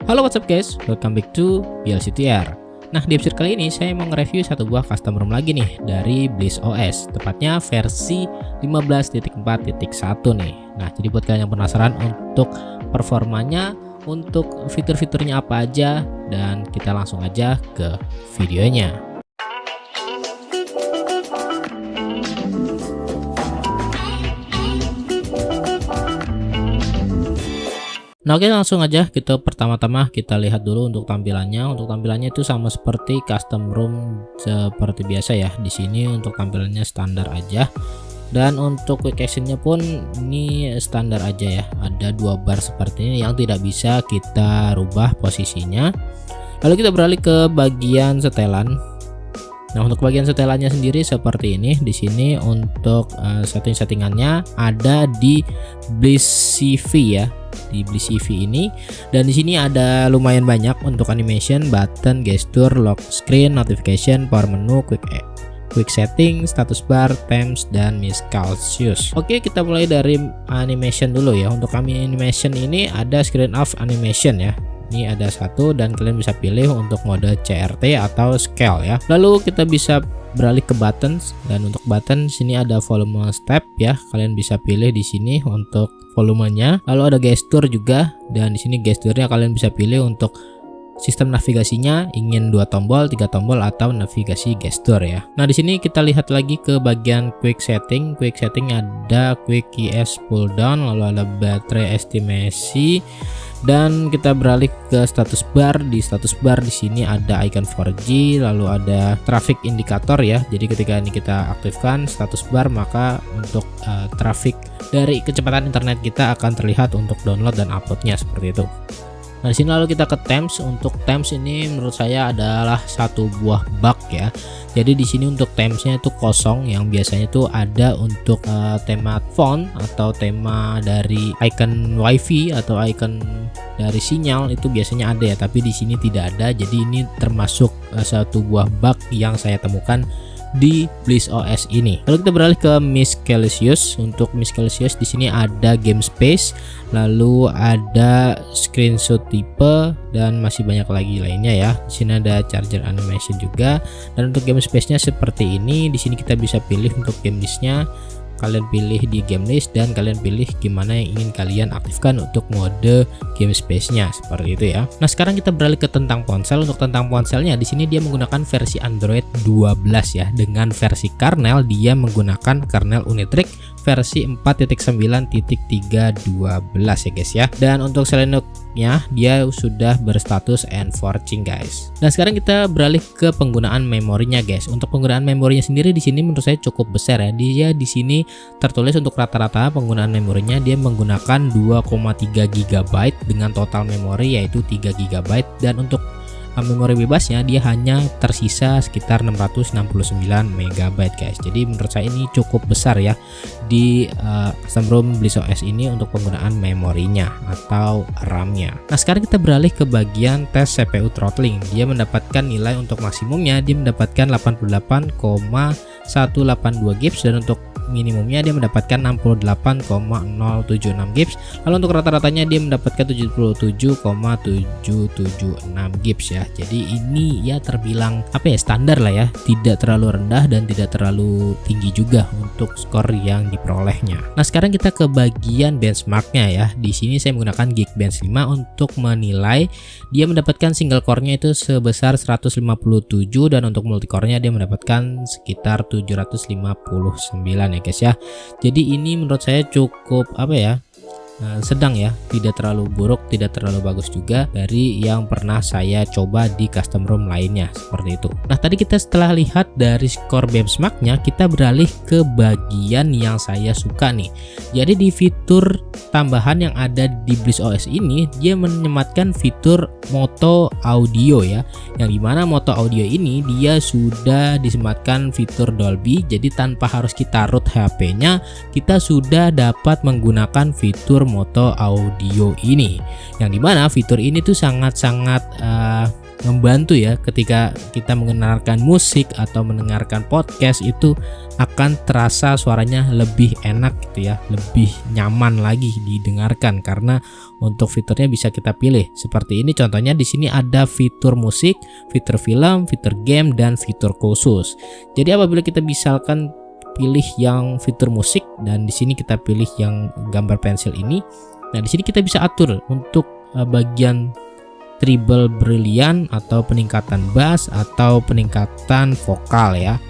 Halo, what's up guys, welcome back to BLCTR. Nah, di episode kali ini saya mau nge-review satu buah custom ROM lagi nih dari BlissOS, tepatnya versi 15.4.1 nih. Nah, jadi buat kalian yang penasaran untuk performanya, untuk fitur-fiturnya apa aja, dan kita langsung aja ke videonya. Nah, oke, langsung aja kita pertama-tama kita lihat dulu untuk tampilannya. Untuk tampilannya itu sama seperti custom ROM seperti biasa ya. Di sini untuk tampilannya standar aja. Dan untuk quick actionnya pun ini standar aja ya. Ada 2 bar seperti ini yang tidak bisa kita rubah posisinya. Lalu kita beralih ke bagian setelan. Nah, untuk bagian setelannya sendiri seperti ini. Di sini untuk setting-settingannya ada di Bliss CV ya. Di Bliss CV ini, dan di sini ada lumayan banyak untuk animation, button, gesture, lock screen, notification, power menu, quick setting, status bar, temps, dan miscellaneous. Oke, kita mulai dari animation dulu ya. Untuk kami animation ini ada screen off animation ya. Ini ada satu dan kalian bisa pilih untuk mode CRT atau scale ya. Lalu kita bisa beralih ke buttons, dan untuk button sini ada volume step ya. Kalian bisa pilih di sini untuk volumenya. Lalu ada gesture juga, dan di sini gesturnya kalian bisa pilih untuk sistem navigasinya, ingin 2 tombol, 3 tombol, atau navigasi gesture ya. Nah, di sini kita lihat lagi ke bagian quick setting. Quick setting ada quick ES pull down, lalu ada baterai estimasi, dan kita beralih ke status bar. Di status bar di sini ada icon 4G, lalu ada traffic indicator ya. Jadi ketika ini kita aktifkan status bar, maka untuk traffic dari kecepatan internet kita akan terlihat untuk download dan uploadnya seperti itu. Nah, di sini lalu kita ke temps. Untuk temps ini menurut saya adalah satu buah bug ya. Jadi di sini untuk tempsnya itu kosong, yang biasanya itu ada untuk tema font atau tema dari icon wifi atau icon dari sinyal itu biasanya ada ya, tapi di sini tidak ada. Jadi ini termasuk satu buah bug yang saya temukan di BlissOS ini. Lalu kita beralih ke miscellaneous. Untuk miscellaneous di sini ada game space, lalu ada screenshot tipe, dan masih banyak lagi lainnya ya. Di sini ada charger animation juga. Dan untuk game space-nya seperti ini. Di sini kita bisa pilih untuk game list-nya. Kalian pilih di game list dan kalian pilih gimana yang ingin kalian aktifkan untuk mode game space-nya seperti itu ya. Nah, sekarang kita beralih ke tentang ponsel. Untuk tentang ponselnya di sini dia menggunakan versi Android 12 ya. Dengan versi kernel dia menggunakan kernel Unitrix versi 4.9.3.12 ya guys ya. Dan untuk Linux-nya dia sudah berstatus enforcing guys. Nah, sekarang kita beralih ke penggunaan memorinya guys. Untuk penggunaan memorinya sendiri di sini menurut saya cukup besar ya. Dia di sini tertulis untuk rata-rata penggunaan memorinya dia menggunakan 2,3 GB dengan total memori yaitu 3 GB, dan untuk memori bebasnya dia hanya tersisa sekitar 669 MB guys. Jadi menurut saya ini cukup besar ya di custom ROM BlissOS ini untuk penggunaan memorinya atau RAM-nya. Nah, sekarang kita beralih ke bagian tes CPU throttling. Dia mendapatkan nilai untuk maksimumnya dia mendapatkan 88,182 GHz, dan untuk minimumnya dia mendapatkan 68,076 GHz. Lalu untuk rata-ratanya dia mendapatkan 77,776 GHz ya. Jadi ini ya terbilang apa ya, standar lah ya, tidak terlalu rendah dan tidak terlalu tinggi juga untuk skor yang diperolehnya. Nah, sekarang kita ke bagian benchmarknya ya. Di sini saya menggunakan Geekbench 5 untuk menilai. Dia mendapatkan single core-nya itu sebesar 157, dan untuk multicore-nya dia mendapatkan sekitar 759 ya guys ya. Jadi ini menurut saya cukup apa ya, sedang ya, tidak terlalu buruk, tidak terlalu bagus juga dari yang pernah saya coba di custom ROM lainnya seperti itu. Nah, tadi kita setelah lihat dari skor benchmarknya, kita beralih ke bagian yang saya suka nih. Jadi di fitur tambahan yang ada di BlissOS ini dia menyematkan fitur Moto Audio ya, yang dimana Moto Audio ini dia sudah disematkan fitur Dolby. Jadi tanpa harus kita root HP-nya, kita sudah dapat menggunakan fitur Moto Audio ini, yang dimana fitur ini tuh sangat-sangat membantu ya ketika kita mendengarkan musik atau mendengarkan podcast, itu akan terasa suaranya lebih enak gitu ya, lebih nyaman lagi didengarkan karena untuk fiturnya bisa kita pilih seperti ini. Contohnya di sini ada fitur musik, fitur film, fitur game, dan fitur khusus. Jadi apabila kita misalkan pilih yang fitur musik dan di sini kita pilih yang gambar pensil ini, nah di sini kita bisa atur untuk bagian treble brilliant atau peningkatan bass atau peningkatan vokal ya,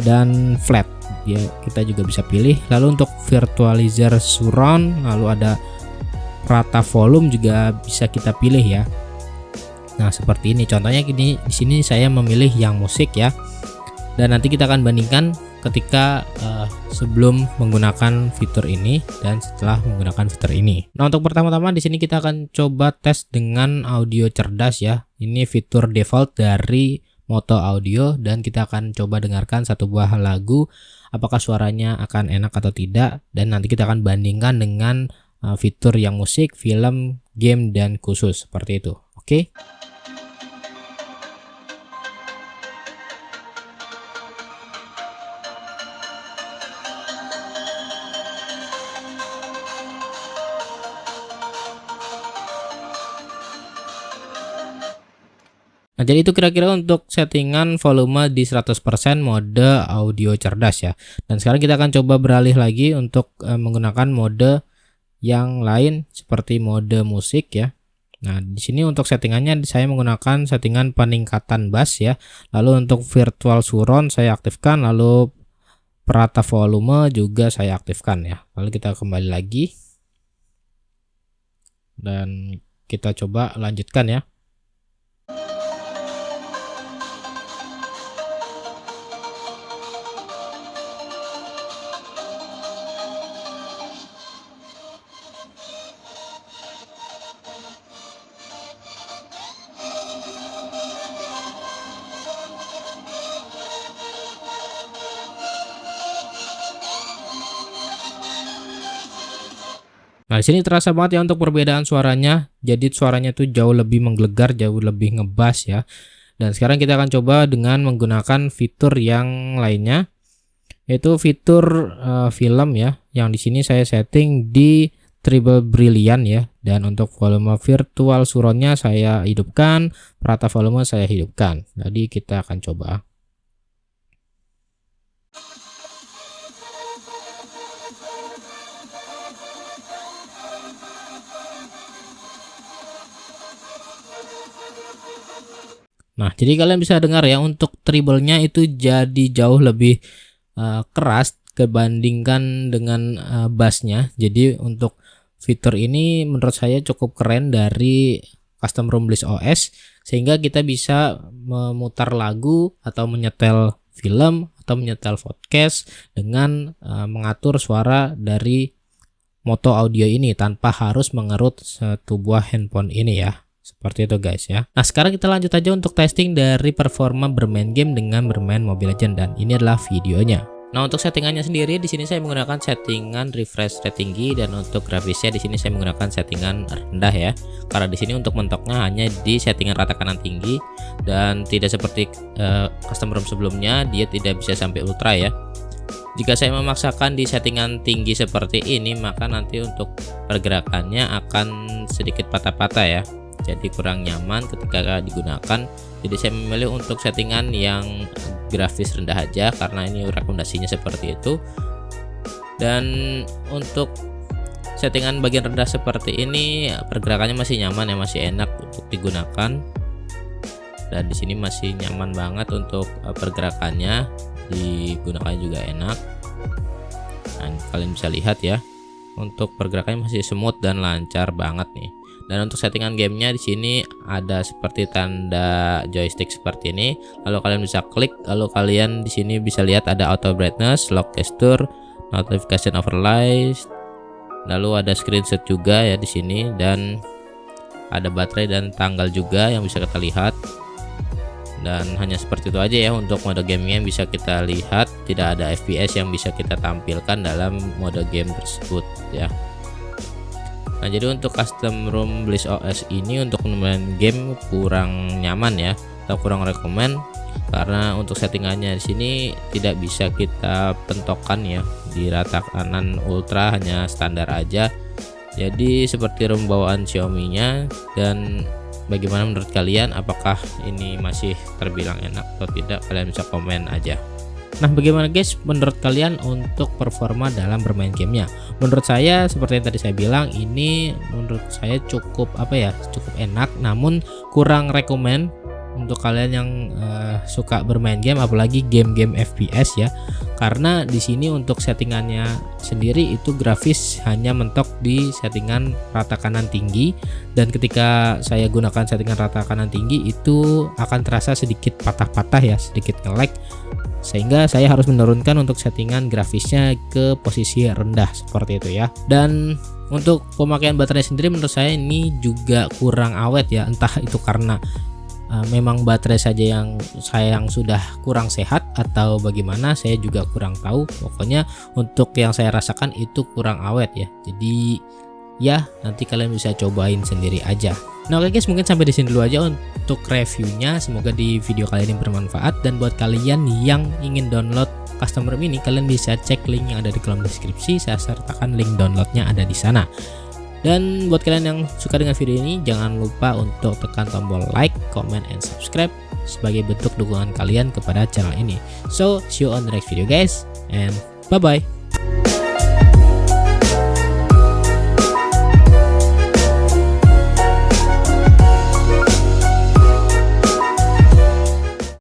dan flat ya kita juga bisa pilih. Lalu untuk virtualizer surround, lalu ada rata volume juga bisa kita pilih ya. Nah seperti ini contohnya, gini di sini saya memilih yang musik ya, dan nanti kita akan bandingkan ketika sebelum menggunakan fitur ini dan setelah menggunakan fitur ini. Nah untuk pertama-tama di sini kita akan coba tes dengan audio cerdas ya. Ini fitur default dari Moto Audio dan kita akan coba dengarkan satu buah lagu, apakah suaranya akan enak atau tidak, dan nanti kita akan bandingkan dengan fitur yang musik, film, game, dan khusus seperti itu. Oke. Nah, jadi itu kira-kira untuk settingan volume di 100% mode audio cerdas ya. Dan sekarang kita akan coba beralih lagi untuk menggunakan mode yang lain seperti mode musik ya. Nah, di sini untuk settingannya saya menggunakan settingan peningkatan bass ya. Lalu untuk virtual surround saya aktifkan, lalu perata volume juga saya aktifkan ya. Lalu kita kembali lagi dan kita coba lanjutkan ya. Nah, di sini terasa banget ya untuk perbedaan suaranya. Jadi suaranya tuh jauh lebih menggelegar, jauh lebih ngebas ya. Dan sekarang kita akan coba dengan menggunakan fitur yang lainnya, yaitu fitur film ya. Yang di sini saya setting di treble brilliant ya. Dan untuk volume virtual surroundnya saya hidupkan, perata volume saya hidupkan. Jadi kita akan coba. Nah, jadi kalian bisa dengar ya untuk treble-nya itu jadi jauh lebih keras dibandingkan dengan bass-nya. Jadi untuk fitur ini menurut saya cukup keren dari Custom Room Bliss OS, sehingga kita bisa memutar lagu atau menyetel film atau menyetel podcast dengan mengatur suara dari Moto Audio ini tanpa harus mengerut satu buah handphone ini ya. Seperti itu guys ya. Nah sekarang kita lanjut aja untuk testing dari performa bermain game dengan bermain Mobile Legends, dan ini adalah videonya. Nah untuk settingannya sendiri di sini saya menggunakan settingan refresh rate tinggi, dan untuk grafisnya di sini saya menggunakan settingan rendah ya. Karena di sini untuk mentoknya hanya di settingan rata kanan tinggi, dan tidak seperti custom ROM sebelumnya dia tidak bisa sampai ultra ya. Jika saya memaksakan di settingan tinggi seperti ini, maka nanti untuk pergerakannya akan sedikit patah-patah ya. Jadi kurang nyaman ketika digunakan. Jadi saya memilih untuk settingan yang grafis rendah aja karena ini rekomendasinya seperti itu. Dan untuk settingan bagian rendah seperti ini pergerakannya masih nyaman ya, masih enak untuk digunakan. Dan di sini masih nyaman banget untuk pergerakannya, digunakan juga enak. Nah, kalian bisa lihat ya, untuk pergerakannya masih smooth dan lancar banget nih. Dan untuk settingan gamenya di sini ada seperti tanda joystick seperti ini. Lalu kalian bisa klik, lalu kalian di sini bisa lihat ada auto brightness, lock gesture, notification overlay, lalu ada screenshot juga ya di sini, dan ada baterai dan tanggal juga yang bisa kita lihat. Dan hanya seperti itu aja ya untuk mode gamenya yang bisa kita lihat, tidak ada FPS yang bisa kita tampilkan dalam mode game tersebut ya. Nah, jadi untuk custom ROM BlissOS ini untuk main game kurang nyaman ya, atau kurang rekomen, karena untuk settingannya di sini tidak bisa kita pentokkan ya di rata kanan ultra, hanya standar aja. Jadi seperti ROM bawaan Xiaomi-nya. Dan bagaimana menurut kalian, apakah ini masih terbilang enak atau tidak? Kalian bisa komen aja. Nah, bagaimana guys menurut kalian untuk performa dalam bermain gamenya? Menurut saya seperti yang tadi saya bilang, ini menurut saya cukup cukup enak, namun kurang rekomen untuk kalian yang suka bermain game, apalagi game-game FPS ya. Karena di sini untuk settingannya sendiri itu grafis hanya mentok di settingan rata kanan tinggi, dan ketika saya gunakan settingan rata kanan tinggi itu akan terasa sedikit patah-patah ya, sedikit nge-lag, sehingga saya harus menurunkan untuk settingan grafisnya ke posisi rendah seperti itu ya. Dan untuk pemakaian baterai sendiri menurut saya ini juga kurang awet ya, entah itu karena memang baterai saja yang sudah kurang sehat atau bagaimana, saya juga kurang tahu. Pokoknya untuk yang saya rasakan itu kurang awet ya. Jadi ya nanti kalian bisa cobain sendiri aja. Nah, oke guys, mungkin sampai di sini dulu aja untuk reviewnya. Semoga di video kali ini bermanfaat, dan buat kalian yang ingin download custom ROM ini, kalian bisa cek link yang ada di kolom deskripsi. Saya sertakan link downloadnya ada di sana. Dan buat kalian yang suka dengan video ini, jangan lupa untuk tekan tombol like, comment, and subscribe sebagai bentuk dukungan kalian kepada channel ini. So, see you on the next video guys, and bye bye.